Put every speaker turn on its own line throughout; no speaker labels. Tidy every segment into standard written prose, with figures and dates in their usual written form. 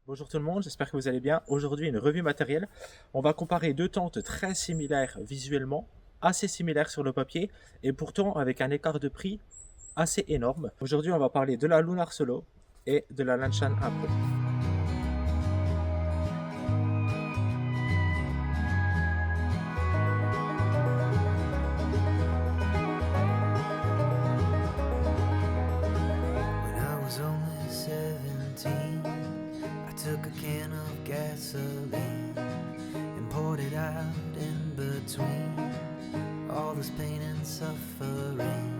Bonjour tout le monde, j'espère que vous allez bien. Aujourd'hui, une revue matérielle. On va comparer deux tentes très similaires visuellement, assez similaires sur le papier, et pourtant avec un écart de prix assez énorme. Aujourd'hui, on va parler de la Lunar Solo et de la Lanshan 1 Pro.
When I was only 17, I took a can of gasoline and poured it out in between all this pain and suffering.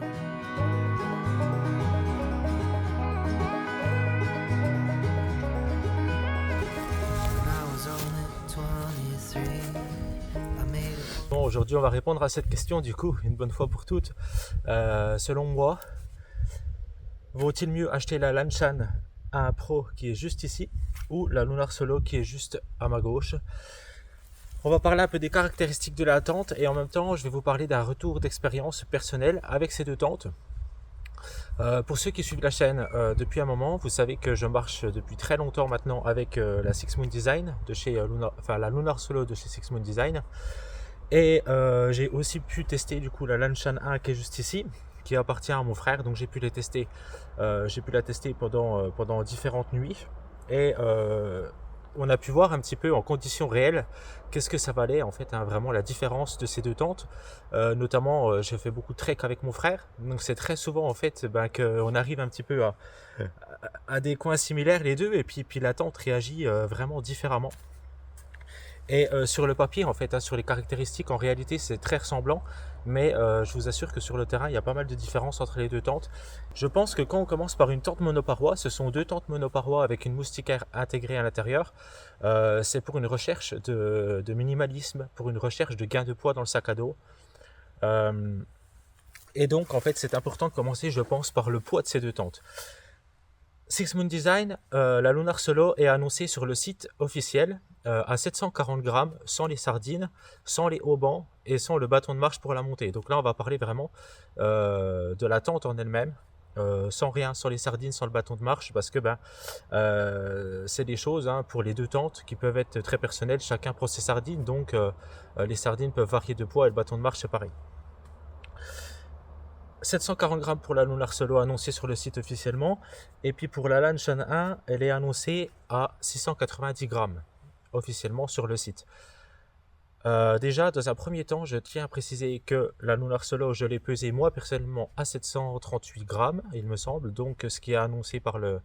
When I was only 23, I made it.
Bon, aujourd'hui, on va répondre à cette question du coup, une bonne fois pour toutes. Selon moi, vaut-il mieux acheter la Lanshan 1 Pro qui est juste ici ou la Lunar Solo qui est juste à ma gauche? On va parler un peu des caractéristiques de la tente et en même temps je vais vous parler d'un retour d'expérience personnelle avec ces deux tentes. Pour ceux qui suivent la chaîne depuis un moment, vous savez que je marche depuis très longtemps maintenant avec la Six Moon Design de chez la Lunar Solo de chez Six Moon Design. Et j'ai aussi pu tester du coup la Lanshan 1 qui est juste ici, qui appartient à mon frère, donc j'ai pu la tester pendant différentes nuits. Et on a pu voir un petit peu en conditions réelles qu'est-ce que ça valait en fait, hein, vraiment la différence de ces deux tentes. Notamment, j'ai fait beaucoup de trek avec mon frère, donc c'est très souvent en fait qu'on arrive un petit peu à des coins similaires les deux, et puis la tente réagit vraiment différemment. Et sur le papier, en fait, hein, sur les caractéristiques, en réalité, c'est très ressemblant. Mais je vous assure que sur le terrain, il y a pas mal de différences entre les deux tentes. Je pense que quand on commence par une tente monoparois, ce sont deux tentes monoparois avec une moustiquaire intégrée à l'intérieur. C'est pour une recherche de minimalisme, pour une recherche de gain de poids dans le sac à dos. Et donc, en fait, c'est important de commencer, je pense, par le poids de ces deux tentes. Six Moon Design, la Lunar Solo est annoncée sur le site officiel à 740 grammes, sans les sardines, sans les haubans et sans le bâton de marche pour la montée. Donc là, on va parler vraiment de la tente en elle-même, sans rien, sans les sardines, sans le bâton de marche, parce que c'est des choses hein, pour les deux tentes qui peuvent être très personnelles. Chacun prend ses sardines, donc les sardines peuvent varier de poids et le bâton de marche, c'est pareil. 740 grammes pour la Lunar Solo annoncée sur le site officiellement, et puis pour la Lanshan 1, elle est annoncée à 690 grammes officiellement sur le site. Déjà, dans un premier temps, je tiens à préciser que la Lunar Solo, je l'ai pesée moi personnellement à 738 grammes, il me semble, donc ce qui est annoncé par le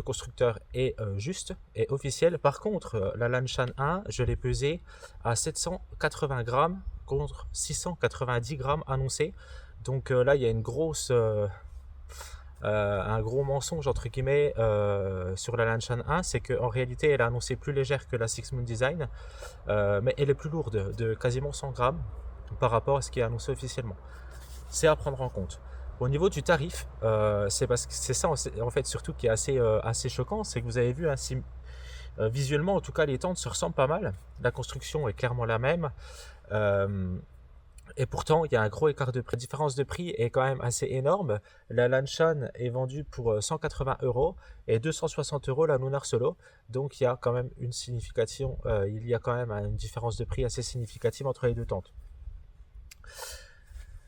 constructeur est juste et officiel. Par contre, la Lanshan 1, je l'ai pesée à 780 grammes contre 690 grammes annoncés. Donc là, il y a une un gros mensonge entre guillemets sur la Lanshan 1, c'est qu'en réalité elle est annoncée plus légère que la Six Moon Design, mais elle est plus lourde de quasiment 100 grammes par rapport à ce qui est annoncé officiellement. C'est à prendre en compte. Au niveau du tarif, c'est parce que c'est ça en fait surtout qui est assez choquant, c'est que vous avez vu ainsi visuellement en tout cas les tentes se ressemblent pas mal, la construction est clairement la même. Et pourtant, il y a un gros écart de prix. La différence de prix est quand même assez énorme. La Lanshan est vendue pour 180 € et 260 € la Lunar Solo. Donc il y a quand même une signification, il y a quand même une différence de prix assez significative entre les deux tentes.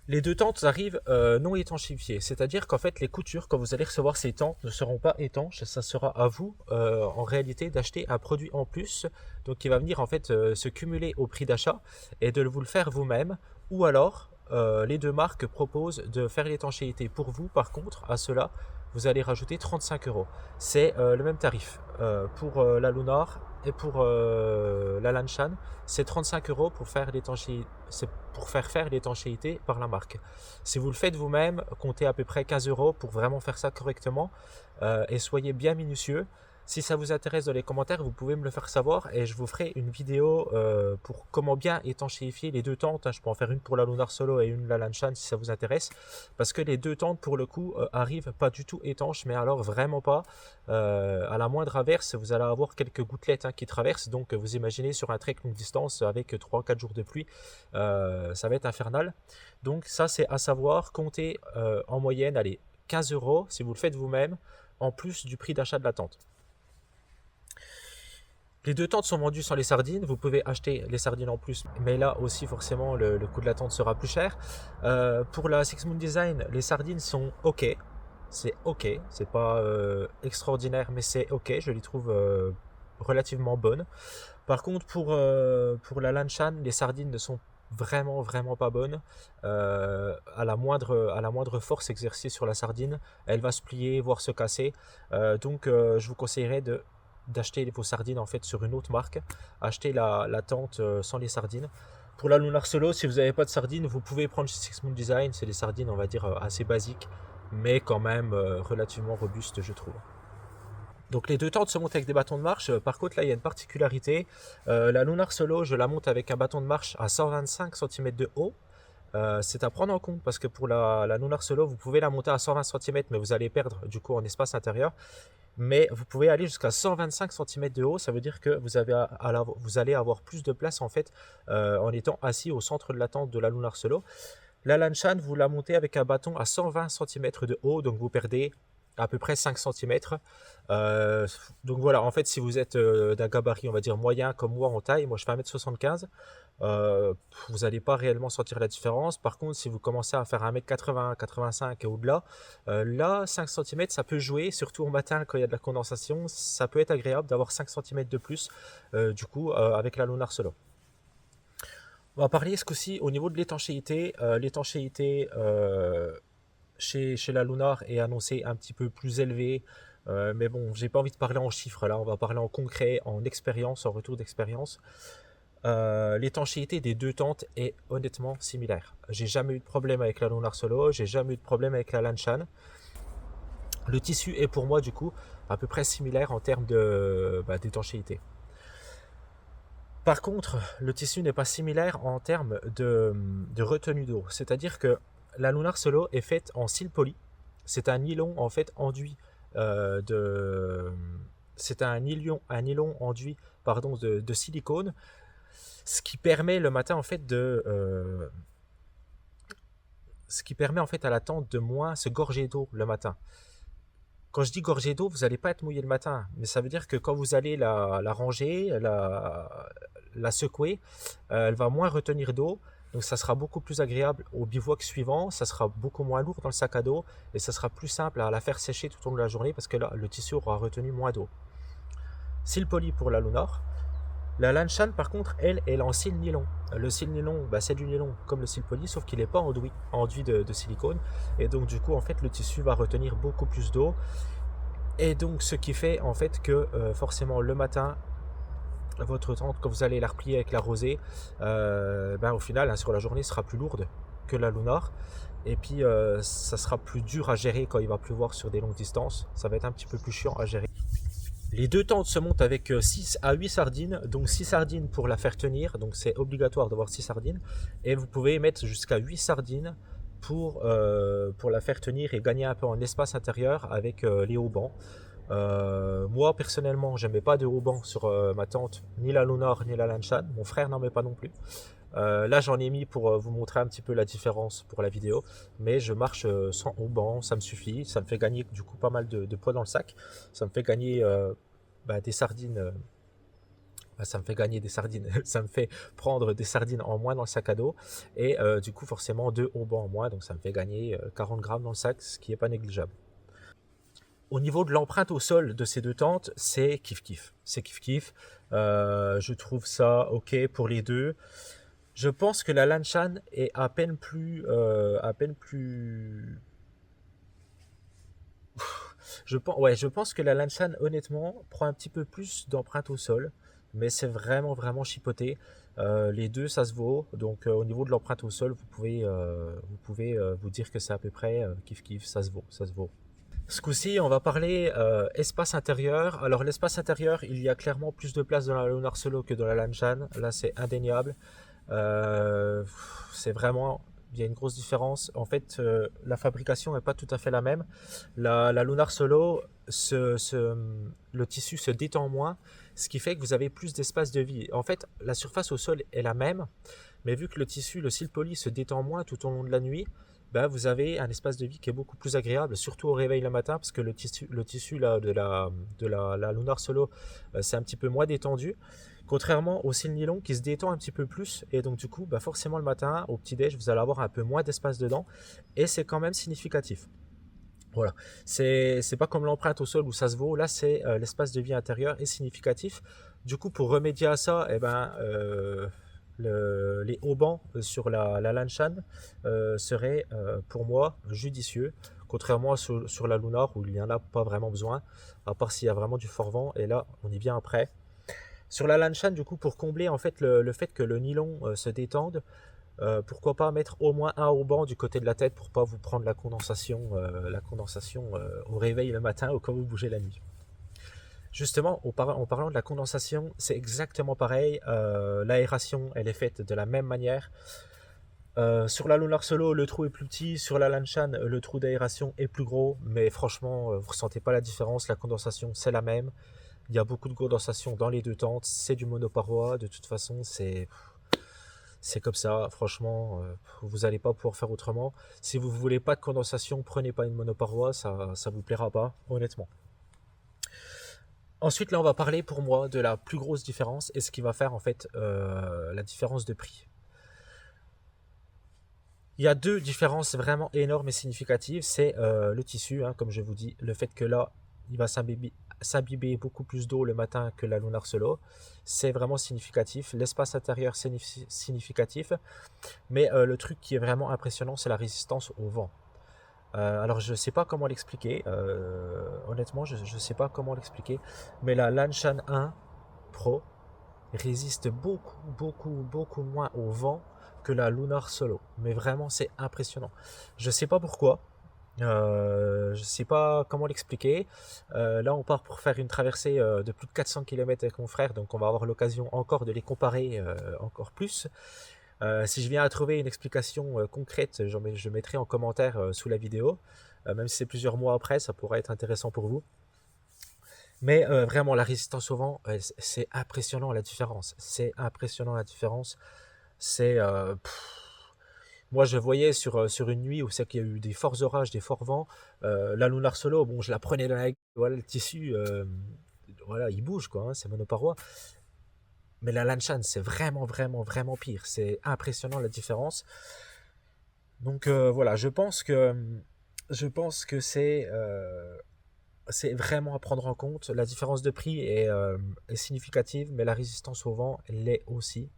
Les deux tentes arrivent non étanchéifiées, c'est-à-dire qu'en fait les coutures, quand vous allez recevoir ces tentes, ne seront pas étanches. Ça sera à vous en réalité d'acheter un produit en plus, donc qui va venir en fait se cumuler au prix d'achat et de vous le faire vous-même. Ou alors les deux marques proposent de faire l'étanchéité pour vous. Par contre, à cela, vous allez rajouter 35 €. C'est le même tarif pour la Lunar et pour la Lanshan. C'est 35 € pour faire l'étanchéité. C'est pour faire l'étanchéité par la marque. Si vous le faites vous-même, comptez à peu près 15 € pour vraiment faire ça correctement et soyez bien minutieux. Si ça vous intéresse dans les commentaires, vous pouvez me le faire savoir et je vous ferai une vidéo pour comment bien étanchéifier les deux tentes. Je peux en faire une pour la Lunar Solo et une la Lanshan si ça vous intéresse. Parce que les deux tentes pour le coup arrivent pas du tout étanches, mais alors vraiment pas. À la moindre averse, vous allez avoir quelques gouttelettes qui traversent. Donc vous imaginez sur un trek longue distance avec 3-4 jours de pluie, ça va être infernal. Donc ça c'est à savoir, comptez en moyenne, allez, 15 € si vous le faites vous-même, en plus du prix d'achat de la tente. Les deux tentes sont vendues sans les sardines. Vous pouvez acheter les sardines en plus, mais là aussi forcément le coût de la tente sera plus cher. Pour la Six Moon Design, les sardines sont ok. C'est ok, c'est pas extraordinaire, mais c'est ok. Je les trouve relativement bonnes. Par contre, pour la Lanchan, les sardines ne sont vraiment pas bonnes. À la moindre force exercée sur la sardine, elle va se plier, voire se casser. Donc, je vous conseillerais d'acheter vos sardines en fait sur une autre marque. Acheter la tente sans les sardines. Pour la Lunar Solo, si vous n'avez pas de sardines, vous pouvez prendre chez Six Moon Design. C'est des sardines, on va dire, assez basiques, mais quand même relativement robustes, je trouve. Donc les deux tentes se montent avec des bâtons de marche. Par contre, là, il y a une particularité. La Lunar Solo, je la monte avec un bâton de marche à 125 cm de haut. C'est à prendre en compte parce que pour la Lunar Solo, vous pouvez la monter à 120 cm, mais vous allez perdre du coup en espace intérieur. Mais vous pouvez aller jusqu'à 125 cm de haut. Ça veut dire que vous allez avoir plus de place en fait en étant assis au centre de la tente de la Lunar Solo. La Lanchan, vous la montez avec un bâton à 120 cm de haut, donc vous perdez à peu près 5 cm. Donc voilà, en fait, si vous êtes d'un gabarit, on va dire moyen comme moi en taille, moi je fais 1m75, vous n'allez pas réellement sentir la différence. Par contre, si vous commencez à faire 1m80, 85 et au-delà, là, 5 cm, ça peut jouer, surtout au matin quand il y a de la condensation, ça peut être agréable d'avoir 5 cm de plus, du coup, avec la Lunar Solo. On va parler ce coup-ci au niveau de l'étanchéité. L'étanchéité chez la Lunar est annoncée un petit peu plus élevée. Mais bon, j'ai pas envie de parler en chiffres là, on va parler en concret, en expérience, en retour d'expérience. L'étanchéité des deux tentes est honnêtement similaire. J'ai jamais eu de problème avec la Lunar Solo, j'ai jamais eu de problème avec la Lanchan. Le tissu est pour moi du coup à peu près similaire en termes d'étanchéité. Par contre, le tissu n'est pas similaire en termes de retenue d'eau. C'est-à-dire que la Lunar Solo est faite en cils poly. C'est un nylon en fait enduit c'est un nylon enduit de silicone, ce qui permet le matin en fait ce qui permet en fait à la tente de moins se gorger d'eau le matin. Quand je dis gorgée d'eau, vous n'allez pas être mouillé le matin, mais ça veut dire que quand vous allez la ranger, la secouer, elle va moins retenir d'eau, donc ça sera beaucoup plus agréable au bivouac suivant, ça sera beaucoup moins lourd dans le sac à dos, et ça sera plus simple à la faire sécher tout au long de la journée, parce que là, le tissu aura retenu moins d'eau. Cils poly pour la Lunar. La Lanchan, par contre, elle est en cils nylon. Le cils nylon, c'est du nylon comme le cils poly, sauf qu'il n'est pas enduit de silicone. Et donc, du coup, en fait, le tissu va retenir beaucoup plus d'eau. Et donc, ce qui fait, en fait, que forcément, le matin, votre tente, quand vous allez la replier avec la rosée, au final, sur la journée, sera plus lourde que la Lunar. Et puis, ça sera plus dur à gérer quand il va pleuvoir sur des longues distances. Ça va être un petit peu plus chiant à gérer. Les deux tentes se montent avec 6 à 8 sardines, donc 6 sardines pour la faire tenir, donc c'est obligatoire d'avoir 6 sardines, et vous pouvez mettre jusqu'à 8 sardines pour la faire tenir et gagner un peu en espace intérieur avec les haubans. Moi personnellement, je ne mets pas de haubans sur ma tente, ni la Lunar ni la Lanchan, mon frère n'en met pas non plus. Là j'en ai mis pour vous montrer un petit peu la différence pour la vidéo, mais je marche sans haubans, ça me suffit, ça me fait gagner du coup pas mal de poids dans le sac, ça me fait gagner des sardines, ça me fait gagner des sardines, ça me fait prendre des sardines en moins dans le sac à dos, et du coup forcément 2 haubans en moins, donc ça me fait gagner 40 grammes dans le sac, ce qui n'est pas négligeable. Au niveau de l'empreinte au sol de ces deux tentes, c'est kiff-kiff. C'est kiff-kiff. Je trouve ça ok pour les deux. Je pense que la Lanchan est à peine plus je pense que la Lanchan, honnêtement, prend un petit peu plus d'empreinte au sol, mais c'est vraiment chipoté. Les deux, ça se vaut. Donc, au niveau de l'empreinte au sol, vous pouvez vous dire que c'est à peu près kiff-kiff, ça se vaut. Ce coup-ci, on va parler espace intérieur. Alors, l'espace intérieur, il y a clairement plus de place dans la Lunar Solo que dans la Lanchan. Là, c'est indéniable. C'est vraiment, il y a une grosse différence. En fait, la fabrication n'est pas tout à fait la même. La Lunar Solo, le tissu se détend moins, ce qui fait que vous avez plus d'espace de vie. En fait, la surface au sol est la même, mais vu que le tissu, le cils poly, se détend moins tout au long de la nuit, ben, vous avez un espace de vie qui est beaucoup plus agréable, surtout au réveil le matin, parce que le tissu là, la Lunar Solo, c'est un petit peu moins détendu, contrairement au cils nylon qui se détend un petit peu plus, et donc du coup, ben, forcément le matin, au petit-déj, vous allez avoir un peu moins d'espace dedans, et c'est quand même significatif. Voilà, c'est pas comme l'empreinte au sol où ça se vaut, là c'est l'espace de vie intérieur est significatif. Du coup, pour remédier à ça, eh ben, les haubans sur la Lanshan seraient pour moi judicieux, contrairement à sur la Lunar où il n'y en a pas vraiment besoin, à part s'il y a vraiment du fort vent, et là on y vient après. Sur la Lanshan, du coup, pour combler en fait le fait que le nylon se détende, pourquoi pas mettre au moins un hauban du côté de la tête pour pas vous prendre la condensation au réveil le matin ou quand vous bougez la nuit. Justement, en parlant de la condensation, c'est exactement pareil. L'aération, elle est faite de la même manière. Sur la Lunar Solo, le trou est plus petit. Sur la Lanshan, le trou d'aération est plus gros. Mais franchement, vous ressentez pas la différence. La condensation, c'est la même. Il y a beaucoup de condensation dans les deux tentes. C'est du monoparoi. De toute façon, c'est comme ça, franchement, vous n'allez pas pouvoir faire autrement. Si vous voulez pas de condensation, prenez pas une monoparoi, ça vous plaira pas, honnêtement. Ensuite, là, on va parler pour moi de la plus grosse différence et ce qui va faire en fait la différence de prix. Il y a deux différences vraiment énormes et significatives. C'est le tissu, hein, comme je vous dis, le fait que là, il va s'imbiber beaucoup plus d'eau le matin que la Lunar Solo. C'est vraiment significatif. L'espace intérieur, c'est significatif. Mais le truc qui est vraiment impressionnant, c'est la résistance au vent. Alors je ne sais pas comment l'expliquer, honnêtement je ne sais pas comment l'expliquer, mais la Lanshan 1 Pro résiste beaucoup moins au vent que la Lunar Solo. Mais vraiment c'est impressionnant. Je ne sais pas pourquoi, je ne sais pas comment l'expliquer. Là on part pour faire une traversée de plus de 400 km avec mon frère, donc on va avoir l'occasion encore de les comparer encore plus. Si je viens à trouver une explication concrète, je mettrai en commentaire sous la vidéo. Même si c'est plusieurs mois après, ça pourrait être intéressant pour vous. Mais vraiment, la résistance au vent, c'est impressionnant la différence. C'est impressionnant la différence. C'est moi, je voyais sur une nuit où c'est qu'il y a eu des forts orages, des forts vents. La Lunar Solo, bon, je la prenais dans la... Voilà, le tissu, voilà, il bouge, quoi. Hein, c'est monoparoi. Mais la Lanshan, c'est vraiment pire. C'est impressionnant la différence. Donc voilà, je pense que c'est vraiment à prendre en compte. La différence de prix est significative, mais la résistance au vent l'est aussi.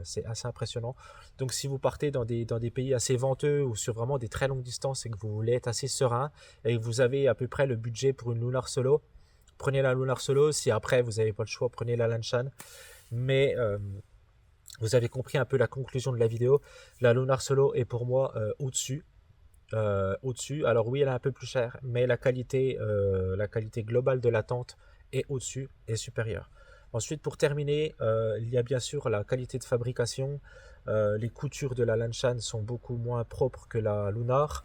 C'est assez impressionnant. Donc si vous partez dans des pays assez venteux ou sur vraiment des très longues distances et que vous voulez être assez serein et que vous avez à peu près le budget pour une Lunar Solo, prenez la Lunar Solo. Si après vous n'avez pas le choix, prenez la Lanshan. Mais vous avez compris un peu la conclusion de la vidéo. La Lunar Solo est pour moi au-dessus. Alors oui, elle est un peu plus chère, mais la qualité globale de la tente est au-dessus et supérieure. Ensuite, pour terminer, il y a bien sûr la qualité de fabrication. Les coutures de la Lanshan sont beaucoup moins propres que la Lunar.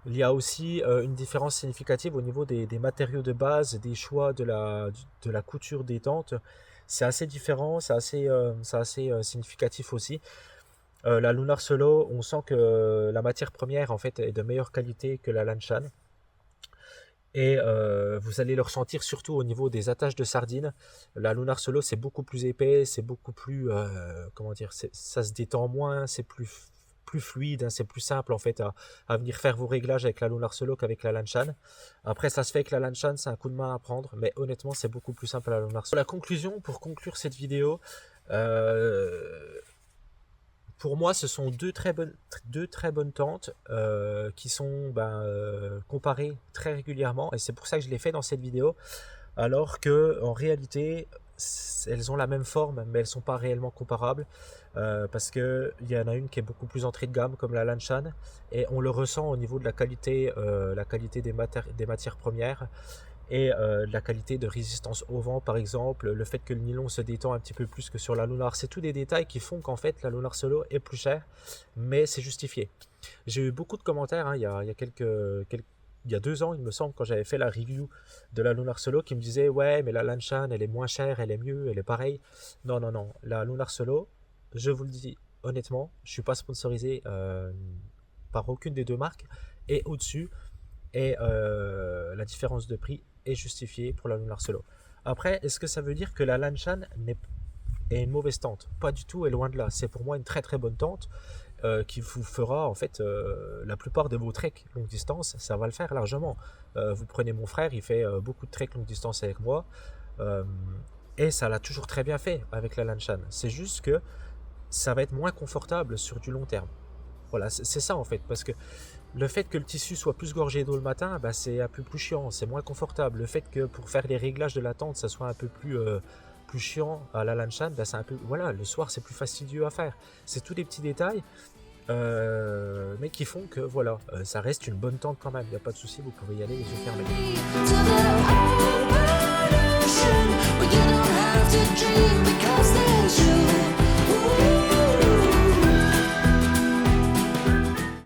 Il y a aussi une différence significative au niveau des matériaux de base, des choix de la couture des tentes. C'est assez différent, c'est assez significatif aussi. La Lunar Solo, on sent que la matière première en fait est de meilleure qualité que la Lanshan. Et vous allez le ressentir surtout au niveau des attaches de sardines. La Lunar Solo, c'est beaucoup plus épais, c'est beaucoup plus, comment dire, ça se détend moins, c'est plus fluide, hein, c'est plus simple en fait à venir faire vos réglages avec la Lunar Solo qu'avec la Lanshan. Après, ça se fait avec la Lanshan, c'est un coup de main à prendre, mais honnêtement, c'est beaucoup plus simple à la Lunar Solo. La conclusion, pour conclure cette vidéo, pour moi, ce sont deux très bonnes tentes qui sont comparées très régulièrement, et c'est pour ça que je l'ai fait dans cette vidéo, alors que en réalité, elles ont la même forme, mais elles ne sont pas réellement comparables, parce qu'il y en a une qui est beaucoup plus entrée de gamme, comme la Lanshan, et on le ressent au niveau de la qualité des matières premières, et la qualité de résistance au vent par exemple, le fait que le nylon se détend un petit peu plus que sur la Lunar, c'est tous des détails qui font qu'en fait la Lunar Solo est plus chère, mais c'est justifié. J'ai eu beaucoup de commentaires il y a il y a 2 ans il me semble, quand j'avais fait la review de la Lunar Solo, qui me disaient ouais mais la Lanshan elle est moins chère, elle est mieux, elle est pareille. Non, la Lunar Solo, je vous le dis honnêtement, je suis pas sponsorisé par aucune des deux marques est au-dessus et la différence de prix est justifiée pour la Lunars Solo. Après, est-ce que ça veut dire que la Lanshan est une mauvaise tente? Pas du tout et loin de là. C'est pour moi une très très bonne tente qui vous fera en fait la plupart de vos treks longue distance, ça va le faire largement. Vous prenez mon frère, il fait beaucoup de treks longue distance avec moi et ça l'a toujours très bien fait avec la Lanshan. C'est juste que ça va être moins confortable sur du long terme. Voilà, c'est ça en fait, parce que le fait que le tissu soit plus gorgé d'eau le matin, bah, c'est un peu plus chiant, c'est moins confortable. Le fait que pour faire les réglages de la tente, ça soit un peu plus chiant à la Lanshan, bah, c'est un peu, voilà, le soir c'est plus fastidieux à faire. C'est tous des petits détails, mais qui font que voilà, ça reste une bonne tente quand même. Il n'y a pas de souci, vous pouvez y aller les yeux fermés.
To the open ocean, where you don't have to dream because there's you.